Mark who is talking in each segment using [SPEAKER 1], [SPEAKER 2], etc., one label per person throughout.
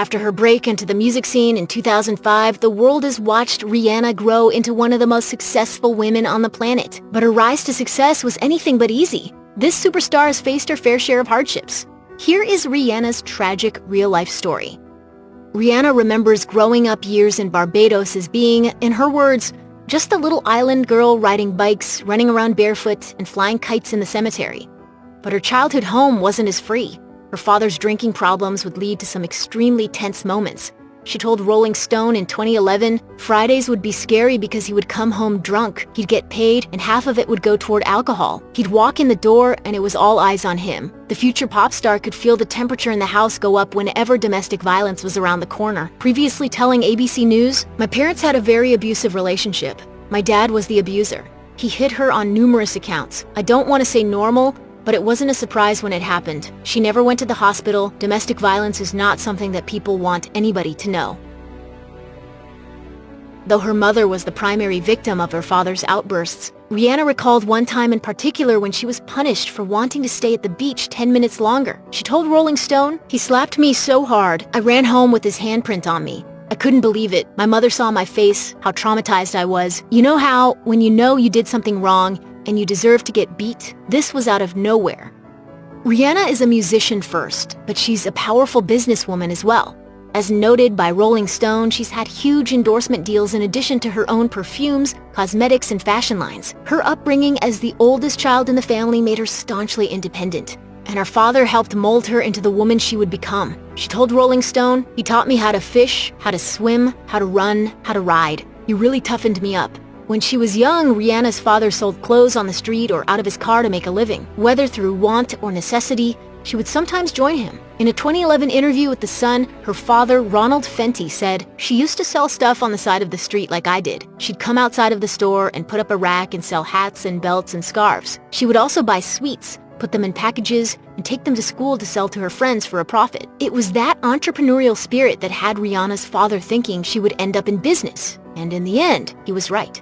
[SPEAKER 1] After her break into the music scene in 2005, the world has watched Rihanna grow into one of the most successful women on the planet. But her rise to success was anything but easy. This superstar has faced her fair share of hardships. Here is Rihanna's tragic real-life story. Rihanna remembers growing up years in Barbados as being, in her words, just a little island girl riding bikes, running around barefoot, and flying kites in the cemetery. But her childhood home wasn't as free. Her father's drinking problems would lead to some extremely tense moments. She told Rolling Stone in 2011, Fridays would be scary because he would come home drunk, he'd get paid, and half of it would go toward alcohol. He'd walk in the door, and it was all eyes on him. The future pop star could feel the temperature in the house go up whenever domestic violence was around the corner. Previously telling ABC News, "My parents had a very abusive relationship. My dad was the abuser. He hit her on numerous accounts. I don't want to say normal, but it wasn't a surprise when it happened. She never went to the hospital. Domestic violence is not something that people want anybody to know." Though her mother was the primary victim of her father's outbursts, Rihanna recalled one time in particular when she was punished for wanting to stay at the beach 10 minutes longer. She told Rolling Stone, "He slapped me so hard, I ran home with his handprint on me. I couldn't believe it. My mother saw my face, how traumatized I was. You know how, when you know you did something wrong, and you deserve to get beat? This was out of nowhere." Rihanna is a musician first, but she's a powerful businesswoman as well. As noted by Rolling Stone, she's had huge endorsement deals in addition to her own perfumes, cosmetics, and fashion lines. Her upbringing as the oldest child in the family made her staunchly independent, and her father helped mold her into the woman she would become. She told Rolling Stone, "He taught me how to fish, how to swim, how to run, how to ride. He really toughened me up." When she was young, Rihanna's father sold clothes on the street or out of his car to make a living. Whether through want or necessity, she would sometimes join him. In a 2011 interview with The Sun, her father, Ronald Fenty, said, "She used to sell stuff on the side of the street like I did. She'd come outside of the store and put up a rack and sell hats and belts and scarves. She would also buy sweets, put them in packages, and take them to school to sell to her friends for a profit." It was that entrepreneurial spirit that had Rihanna's father thinking she would end up in business. And in the end, he was right.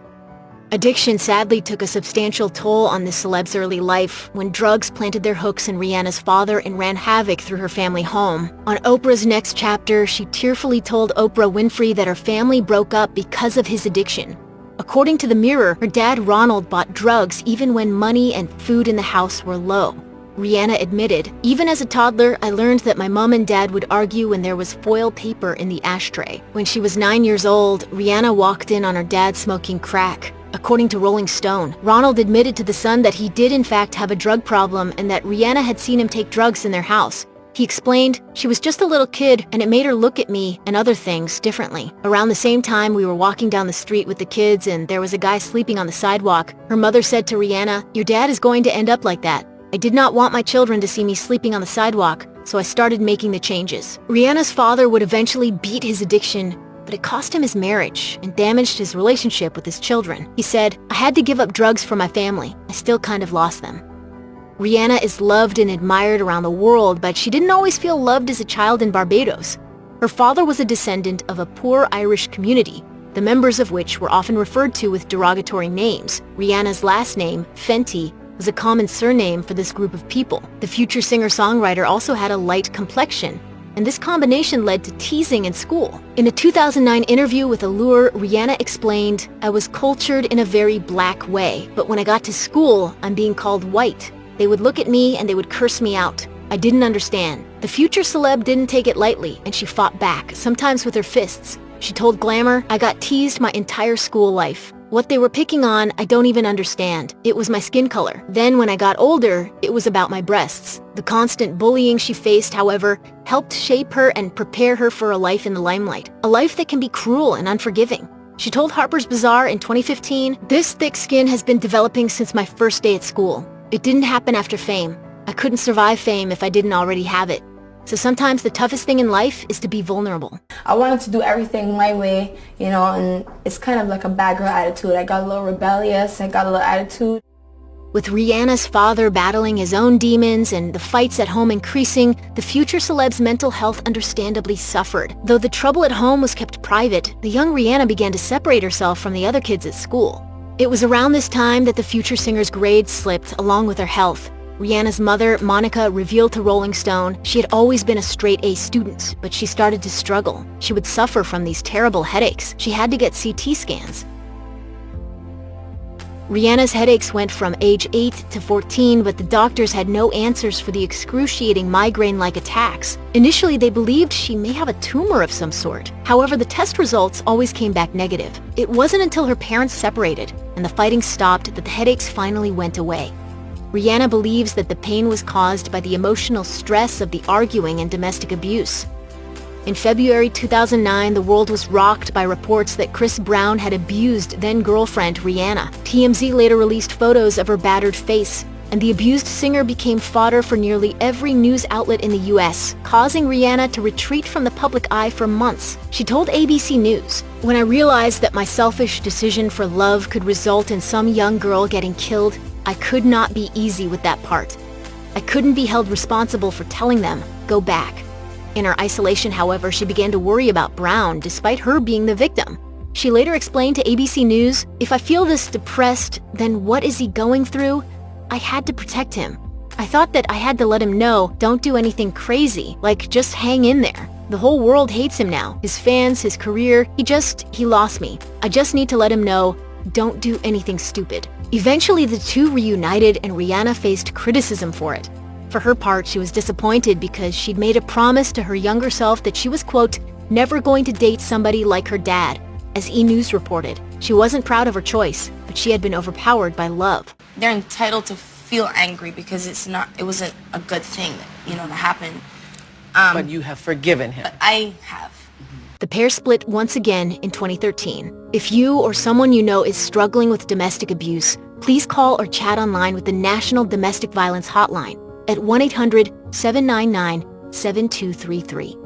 [SPEAKER 1] Addiction sadly took a substantial toll on this celeb's early life when drugs planted their hooks in Rihanna's father and ran havoc through her family home. On Oprah's Next Chapter, she tearfully told Oprah Winfrey that her family broke up because of his addiction. According to The Mirror, her dad Ronald bought drugs even when money and food in the house were low. Rihanna admitted, "Even as a toddler, I learned that my mom and dad would argue when there was foil paper in the ashtray." When she was 9 years old, Rihanna walked in on her dad smoking crack. According to Rolling Stone, Ronald admitted to The Sun that he did in fact have a drug problem and that Rihanna had seen him take drugs in their house. He explained, "She was just a little kid and it made her look at me and other things differently. Around the same time we were walking down the street with the kids and there was a guy sleeping on the sidewalk. Her mother said to Rihanna, 'Your dad is going to end up like that.' I did not want my children to see me sleeping on the sidewalk, so I started making the changes." Rihanna's father would eventually beat his addiction, but it cost him his marriage and damaged his relationship with his children. He said, "I had to give up drugs for my family. I still kind of lost them." Rihanna is loved and admired around the world, but she didn't always feel loved as a child in Barbados. Her father was a descendant of a poor Irish community, the members of which were often referred to with derogatory names. Rihanna's last name, Fenty, was a common surname for this group of people. The future singer-songwriter also had a light complexion, and this combination led to teasing in school. In a 2009 interview with Allure, Rihanna explained, "I was cultured in a very black way, but when I got to school, I'm being called white. They would look at me and they would curse me out. I didn't understand." The future celeb didn't take it lightly, and she fought back, sometimes with her fists. She told Glamour, "I got teased my entire school life. What they were picking on, I don't even understand. It was my skin color. Then when I got older, it was about my breasts." The constant bullying she faced, however, helped shape her and prepare her for a life in the limelight, a life that can be cruel and unforgiving. She told Harper's Bazaar in 2015, "This thick skin has been developing since my first day at school. It didn't happen after fame. I couldn't survive fame if I didn't already have it. So sometimes the toughest thing in life is to be vulnerable."
[SPEAKER 2] I wanted to do everything my way, and it's kind of like a bad girl attitude. I got a little rebellious, I got a little attitude.
[SPEAKER 1] With Rihanna's father battling his own demons and the fights at home increasing, the future celeb's mental health understandably suffered. Though the trouble at home was kept private, the young Rihanna began to separate herself from the other kids at school. It was around this time that the future singer's grades slipped along with her health. Rihanna's mother, Monica, revealed to Rolling Stone she had always been a straight-A student, but she started to struggle. She would suffer from these terrible headaches. She had to get CT scans. Rihanna's headaches went from age 8 to 14, but the doctors had no answers for the excruciating migraine-like attacks. Initially, they believed she may have a tumor of some sort. However, the test results always came back negative. It wasn't until her parents separated and the fighting stopped that the headaches finally went away. Rihanna believes that the pain was caused by the emotional stress of the arguing and domestic abuse. In February 2009, the world was rocked by reports that Chris Brown had abused then-girlfriend Rihanna. TMZ later released photos of her battered face, and the abused singer became fodder for nearly every news outlet in the US, causing Rihanna to retreat from the public eye for months. She told ABC News, "When I realized that my selfish decision for love could result in some young girl getting killed, I could not be easy with that part. I couldn't be held responsible for telling them, go back." In her isolation, however, she began to worry about Brown, despite her being the victim. She later explained to ABC News, "If I feel this depressed, then what is he going through? I had to protect him. I thought that I had to let him know, don't do anything crazy, like just hang in there. The whole world hates him now, his fans, his career, he lost me. I just need to let him know, don't do anything stupid." Eventually, the two reunited and Rihanna faced criticism for it. For her part, she was disappointed because she'd made a promise to her younger self that she was, quote, never going to date somebody like her dad. As E! News reported, she wasn't proud of her choice, but she had been overpowered by love.
[SPEAKER 2] They're entitled to feel angry because it wasn't a good thing, that happened.
[SPEAKER 3] But you have forgiven him.
[SPEAKER 2] But I have.
[SPEAKER 1] The pair split once again in 2013. If you or someone you know is struggling with domestic abuse, please call or chat online with the National Domestic Violence Hotline at 1-800-799-7233.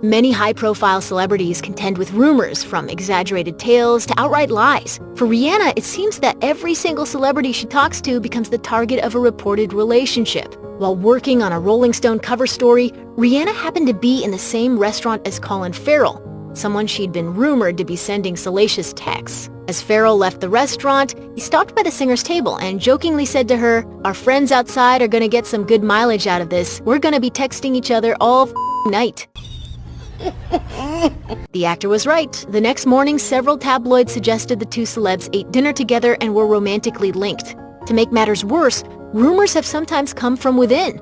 [SPEAKER 1] Many high-profile celebrities contend with rumors, from exaggerated tales to outright lies. For Rihanna, it seems that every single celebrity she talks to becomes the target of a reported relationship. While working on a Rolling Stone cover story, Rihanna happened to be in the same restaurant as Colin Farrell, someone she'd been rumored to be sending salacious texts. As Farrell left the restaurant, he stopped by the singer's table and jokingly said to her, "Our friends outside are gonna get some good mileage out of this. We're gonna be texting each other all night." The actor was right. The next morning, several tabloids suggested the two celebs ate dinner together and were romantically linked. To make matters worse, rumors have sometimes come from within.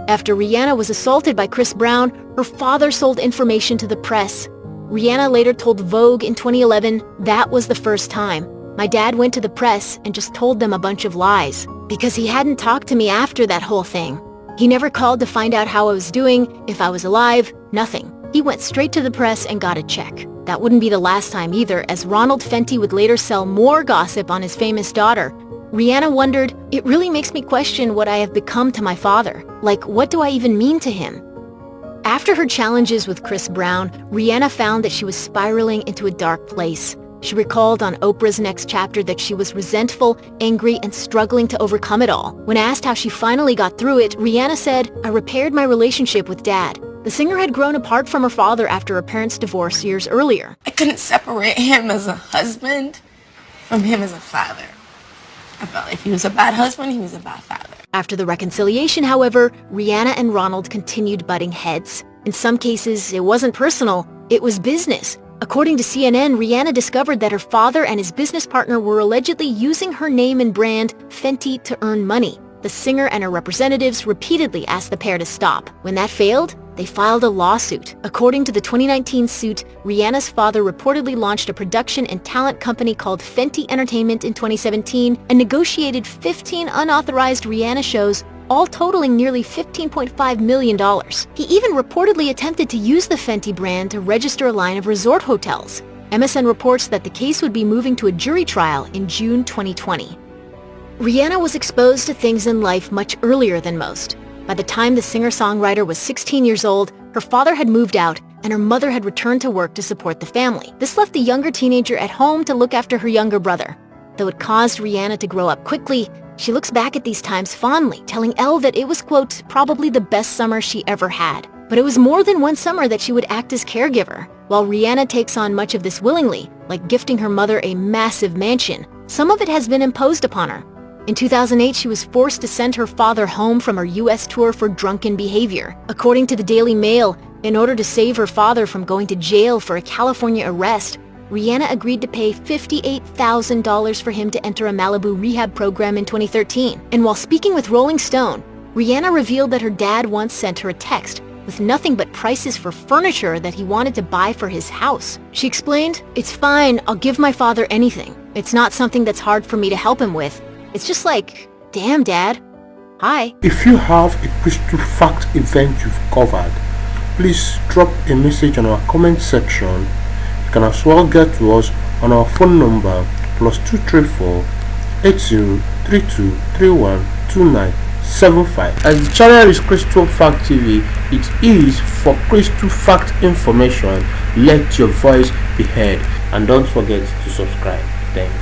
[SPEAKER 1] After Rihanna was assaulted by Chris Brown, her father sold information to the press. Rihanna later told Vogue in 2011, "That was the first time. My dad went to the press and just told them a bunch of lies, because he hadn't talked to me after that whole thing. He never called to find out how I was doing, if I was alive, nothing. He went straight to the press and got a check." That wouldn't be the last time either, as Ronald Fenty would later sell more gossip on his famous daughter. Rihanna wondered, "It really makes me question what I have become to my father. Like, what do I even mean to him?" After her challenges with Chris Brown, Rihanna found that she was spiraling into a dark place. She recalled on Oprah's Next Chapter that she was resentful, angry, and struggling to overcome it all. When asked how she finally got through it, Rihanna said, "I repaired my relationship with Dad." The singer had grown apart from her father after her parents' divorce years earlier.
[SPEAKER 2] I couldn't separate him as a husband from him as a father. I felt like if he was a bad husband, he was a bad father.
[SPEAKER 1] After the reconciliation, however, Rihanna and Ronald continued butting heads. In some cases, it wasn't personal, it was business. According to CNN, Rihanna discovered that her father and his business partner were allegedly using her name and brand, Fenty, to earn money. The singer and her representatives repeatedly asked the pair to stop. When that failed, they filed a lawsuit. According to the 2019 suit, Rihanna's father reportedly launched a production and talent company called Fenty Entertainment in 2017 and negotiated 15 unauthorized Rihanna shows, all totaling nearly $15.5 million. He even reportedly attempted to use the Fenty brand to register a line of resort hotels. MSN reports that the case would be moving to a jury trial in June 2020. Rihanna was exposed to things in life much earlier than most. By the time the singer-songwriter was 16 years old, her father had moved out and her mother had returned to work to support the family. This left the younger teenager at home to look after her younger brother. Though it caused Rihanna to grow up quickly, she looks back at these times fondly, telling Elle that it was, quote, probably the best summer she ever had. But it was more than one summer that she would act as caregiver. While Rihanna takes on much of this willingly, like gifting her mother a massive mansion, some of it has been imposed upon her. In 2008, she was forced to send her father home from her US tour for drunken behavior. According to the Daily Mail, in order to save her father from going to jail for a California arrest, Rihanna agreed to pay $58,000 for him to enter a Malibu rehab program in 2013. And while speaking with Rolling Stone, Rihanna revealed that her dad once sent her a text with nothing but prices for furniture that he wanted to buy for his house. She explained, "It's fine, I'll give my father anything. It's not something that's hard for me to help him with. It's just like, damn dad. Hi."
[SPEAKER 4] If you have a crystal fact event you've covered, please drop a message on our comment section. You can as well get to us on our phone number +234 8032 312975. As the channel is Crystal Fact TV, it is for Crystal Fact information. Let your voice be heard, and don't forget to subscribe. Thanks.